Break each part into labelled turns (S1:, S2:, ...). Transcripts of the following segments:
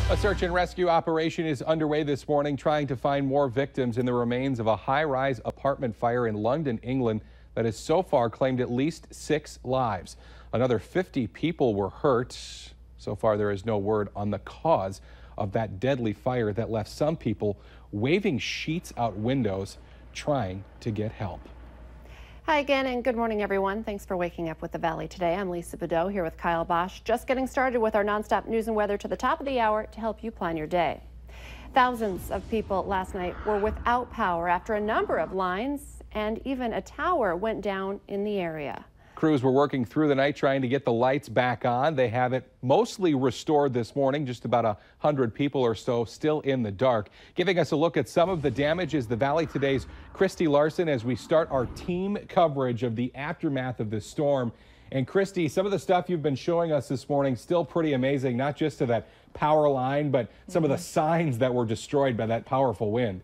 S1: A search and rescue operation is underway this morning, trying to find more victims in the remains of a high-rise apartment fire in London, England, that has so far claimed at least 6 lives. Another 50 people were hurt. So far, there is no word on the cause of that deadly fire that left some people waving sheets out windows, trying to get help.
S2: Hi again, and good morning, everyone. Thanks for waking up with the Valley today. I'm Lisa Bedeau here with Kyle Bosch, just getting started with our nonstop news and weather to the top of the hour to help you plan your day. Thousands of people last night were without power after a number of lines and even a tower went down in the area.
S1: Crews were working through the night trying to get the lights back on. They have it mostly restored this morning. Just about 100 people or so still in the dark. Giving us a look at some of the damage is the Valley Today's Christy Larson as we start our team coverage of the aftermath of this storm. And Christy, some of the stuff you've been showing us this morning still pretty amazing, not just to that power line, but some of the signs that were destroyed by that powerful wind.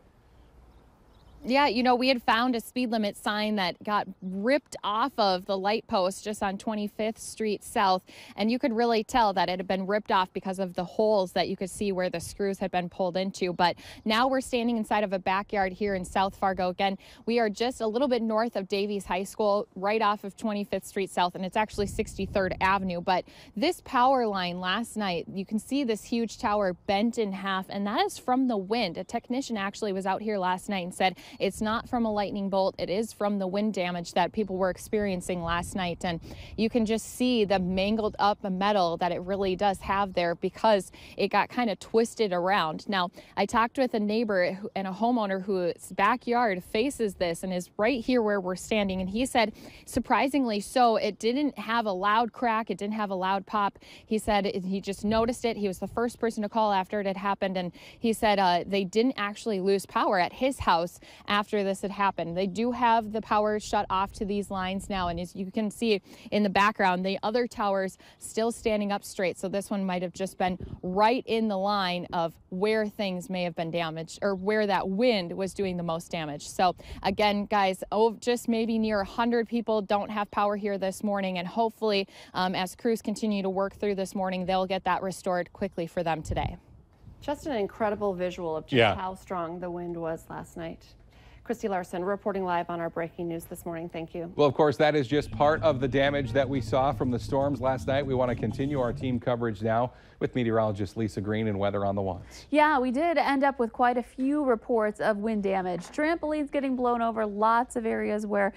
S3: Yeah, you know, we had found a speed limit sign that got ripped off of the light post just on 25th Street South, and you could really tell that it had been ripped off because of the holes that you could see where the screws had been pulled into. But now we're standing inside of a backyard here in South Fargo. Again, we are just a little bit north of Davies High School, right off of 25th Street South, and it's actually 63rd Avenue. But this power line last night, you can see this huge tower bent in half, and that is from the wind. A technician actually was out here last night and said it's not from a lightning bolt. It is from the wind damage that people were experiencing last night. And you can just see the mangled up metal that it really does have there because it got kind of twisted around. Now, I talked with a neighbor and a homeowner whose backyard faces this and is right here where we're standing. And he said, surprisingly so, it didn't have a loud crack. It didn't have a loud pop. He said he just noticed it. He was the first person to call after it had happened. And he said they didn't actually lose power at his house after this had happened. They do have the power shut off to these lines now, and as you can see in the background, the other towers still standing up straight. So this one might have just been right in the line of where things may have been damaged or where that wind was doing the most damage. So again, guys, just maybe near 100 people don't have power here this morning, and hopefully as crews continue to work through this morning, they'll get that restored quickly for them today.
S2: Just an incredible visual of just how strong the wind was last night. Christy Larson reporting live on our breaking news this morning. Thank you.
S1: Well, of course, that is just part of the damage that we saw from the storms last night. We want to continue our team coverage now with meteorologist Lisa Green and weather on the ones.
S4: Yeah, we did end up with quite a few reports of wind damage. Trampolines getting blown over, lots of areas where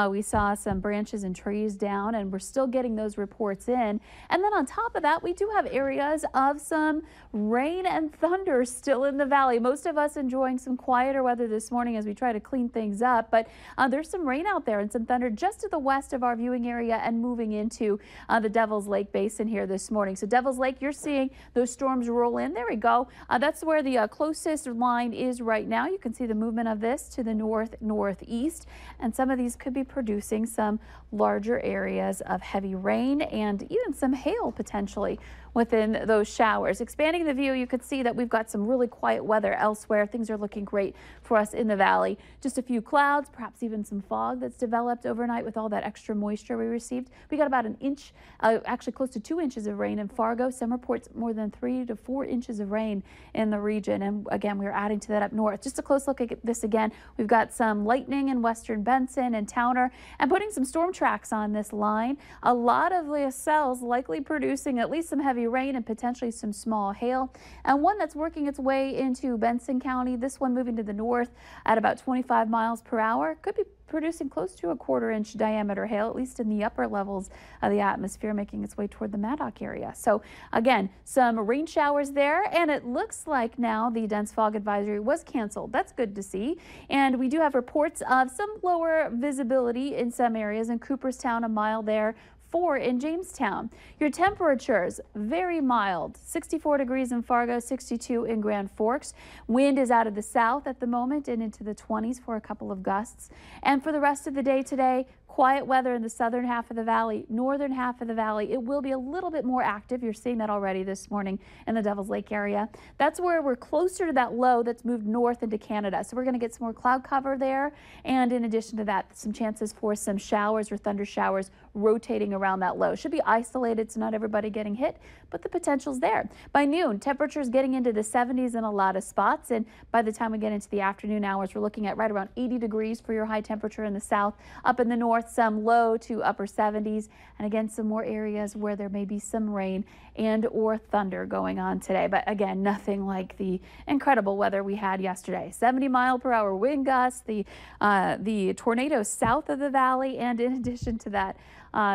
S4: we saw some branches and trees down, and we're still getting those reports in. And then on top of that, we do have areas of some rain and thunder still in the valley. Most of us enjoying some quieter weather this morning as we try to clean things up, but there's some rain out there and some thunder just to the west of our viewing area and moving into the Devil's Lake Basin here this morning. So Devil's Lake, you're seeing those storms roll in. There we go. That's where the closest line is right now. You can see the movement of this to the northeast, and some of these could be producing some larger areas of heavy rain and even some hail potentially within those showers. Expanding the view, you could see that we've got some really quiet weather elsewhere. Things are looking great for us in the valley. Just a few clouds, perhaps even some fog that's developed overnight with all that extra moisture we received. We got about an inch, actually close to 2 inches of rain in Fargo. Some reports more than 3 to 4 inches of rain in the region. And again, we're adding to that up north. Just a close look at this again. We've got some lightning in western Benson and Towner, and putting some storm tracks on this line. A lot of the cells likely producing at least some heavy rain and potentially some small hail, and one that's working its way into Benson County. This one moving to the north at about 25 miles per hour could be producing close to a 1/4 inch diameter hail, at least in the upper levels of the atmosphere, making its way toward the Maddock area. So again, some rain showers there, and it looks like now the dense fog advisory was canceled. That's good to see. And we do have reports of some lower visibility in some areas in Cooperstown, a mile there, 4 in Jamestown. Your temperatures very mild, 64 degrees in Fargo, 62 in Grand Forks. Wind is out of the south at the moment and into the 20s for a couple of gusts. And for the rest of the day today, Quiet weather in the southern half of the valley, northern half of the valley. It will be a little bit more active. You're seeing that already this morning in the Devil's Lake area. That's where we're closer to that low that's moved north into Canada. So we're going to get some more cloud cover there. And in addition to that, some chances for some showers or thunder showers rotating around that low. Should be isolated, so not everybody getting hit, but the potential's there. By noon, temperatures getting into the 70s in a lot of spots. And by the time we get into the afternoon hours, we're looking at right around 80 degrees for your high temperature in the south. Up in the north, some low to upper 70s. And again, some more areas where there may be some rain and or thunder going on today. But again, nothing like the incredible weather we had yesterday. 70-mile-per-hour wind gusts, the tornadoes south of the valley, and in addition to that,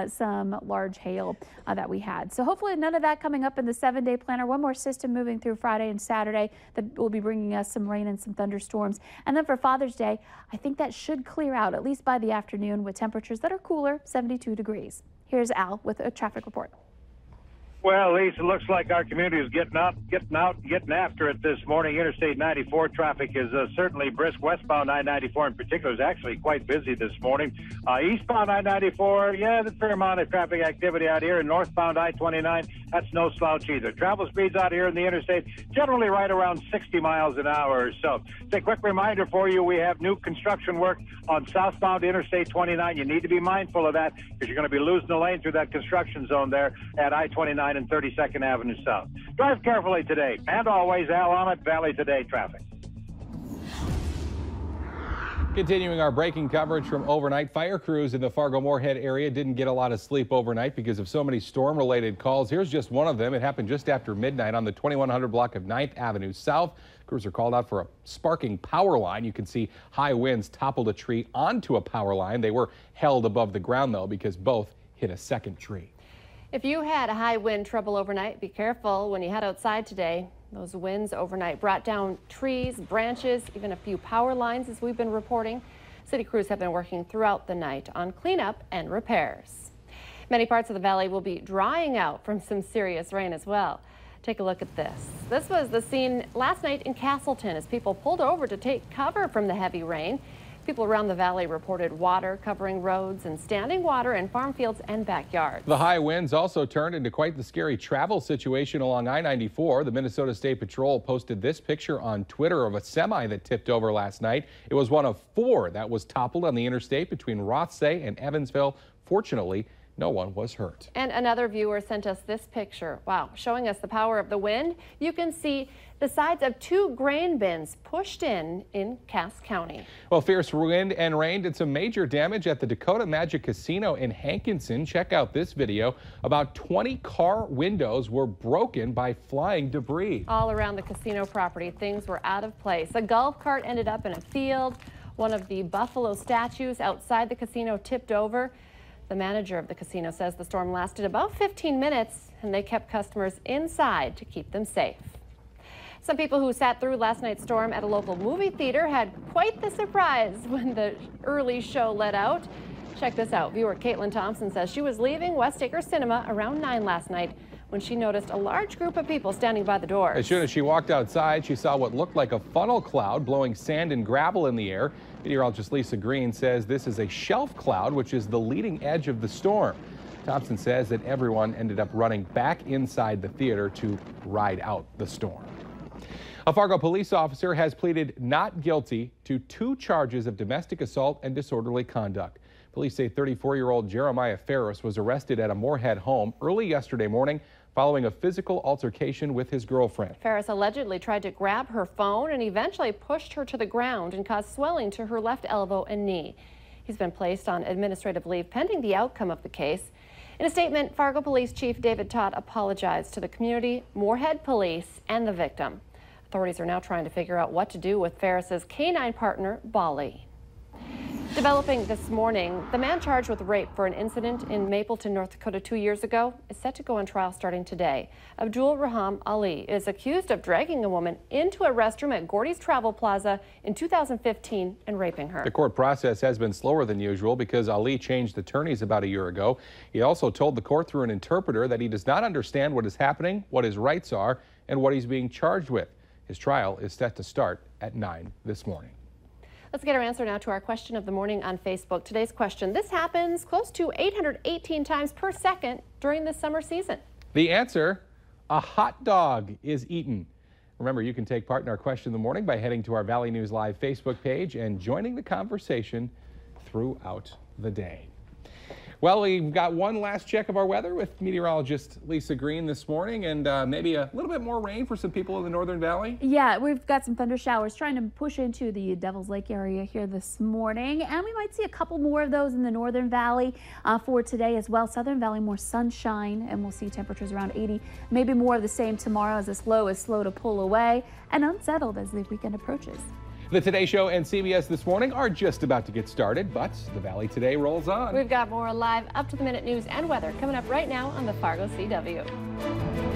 S4: some large hail that we had. So hopefully none of that coming up in the 7-day planner. One more system moving through Friday and Saturday that will be bringing us some rain and some thunderstorms. And then for Father's Day, I think that should clear out at least by the afternoon with temperatures that are cooler, 72 degrees. Here's Al with a traffic report.
S5: Well, Lisa, it looks like our community is getting after it this morning. Interstate 94 traffic is certainly brisk. Westbound I-94 in particular is actually quite busy this morning. Eastbound I-94, yeah, there's a fair amount of traffic activity out here. And northbound I-29, that's no slouch either. Travel speeds out here in the interstate generally right around 60 miles an hour or so. Just a quick reminder for you, we have new construction work on southbound Interstate 29. You need to be mindful of that because you're going to be losing the lane through that construction zone there at I-29 and 32nd Avenue South. Drive carefully today. And always, Al Ahmed, Valley Today traffic.
S1: Continuing our breaking coverage from overnight, fire crews in the Fargo-Moorhead area didn't get a lot of sleep overnight because of so many storm-related calls. Here's just one of them. It happened just after midnight on the 2100 block of 9th Avenue South. Crews are called out for a sparking power line. You can see high winds toppled a tree onto a power line. They were held above the ground, though, because both hit a second tree.
S2: If you had a high wind trouble overnight, be careful when you head outside today. Those winds overnight brought down trees, branches, even a few power lines, as we've been reporting. City crews have been working throughout the night on cleanup and repairs. Many parts of the valley will be drying out from some serious rain as well. Take a look at this. This was the scene last night in Castleton as people pulled over to take cover from the heavy rain. People around the valley reported water covering roads and standing water in farm fields and backyards. The
S1: high winds also turned into quite the scary travel situation along I-94. The Minnesota State Patrol posted this picture on Twitter of a semi that tipped over last night. It was one of 4 that was toppled on the interstate between Rothsay and Evansville. Fortunately, no one was hurt.
S2: And another viewer sent us this picture. Wow, showing us the power of the wind. You can see the sides of 2 grain bins pushed in Cass County.
S1: Well, fierce wind and rain did some major damage at the Dakota Magic Casino in Hankinson. Check out this video. About 20 car windows were broken by flying debris.
S2: All around the casino property, things were out of place. A golf cart ended up in a field. One of the buffalo statues outside the casino tipped over. The manager of the casino says the storm lasted about 15 minutes and they kept customers inside to keep them safe. Some people who sat through last night's storm at a local movie theater had quite the surprise when the early show let out. Check this out. Viewer Caitlin Thompson says she was leaving West Acre Cinema around 9 last night when she noticed a large group of people standing by the door.
S1: As soon as she walked outside, she saw what looked like a funnel cloud blowing sand and gravel in the air. Meteorologist Lisa Green says this is a shelf cloud, which is the leading edge of the storm. Thompson says that everyone ended up running back inside the theater to ride out the storm. A Fargo police officer has pleaded not guilty to 2 charges of domestic assault and disorderly conduct. Police say 34-year-old Jeremiah Ferris was arrested at a Moorhead home early yesterday morning following a physical altercation with his girlfriend.
S2: Ferris allegedly tried to grab her phone and eventually pushed her to the ground and caused swelling to her left elbow and knee. He's been placed on administrative leave pending the outcome of the case. In a statement, Fargo Police Chief David Todd apologized to the community, Moorhead Police, and the victim. Authorities are now trying to figure out what to do with Ferris's canine partner, Bolly. Developing this morning, the man charged with rape for an incident in Mapleton, North Dakota 2 years ago is set to go on trial starting today. Abdul Raham Ali is accused of dragging a woman into a restroom at Gordy's Travel Plaza in 2015 and raping her.
S1: The court process has been slower than usual because Ali changed attorneys about a year ago. He also told the court through an interpreter that he does not understand what is happening, what his rights are, and what he's being charged with. His trial is set to start at 9 this morning.
S2: Let's get our answer now to our question of the morning on Facebook. Today's question: this happens close to 818 times per second during the summer season.
S1: The answer: a hot dog is eaten. Remember, you can take part in our question of the morning by heading to our Valley News Live Facebook page and joining the conversation throughout the day. Well, we've got one last check of our weather with meteorologist Lisa Green this morning, and maybe a little bit more rain for some people in the Northern Valley.
S4: Yeah, we've got some thunder showers trying to push into the Devil's Lake area here this morning, and we might see a couple more of those in the Northern Valley for today as well. Southern Valley, more sunshine, and we'll see temperatures around 80, maybe more of the same tomorrow as this low is slow to pull away and unsettled as the weekend approaches.
S1: The Today Show and CBS This Morning are just about to get started, but the Valley Today rolls on.
S2: We've got more live up-to-the-minute news and weather coming up right now on the Fargo CW.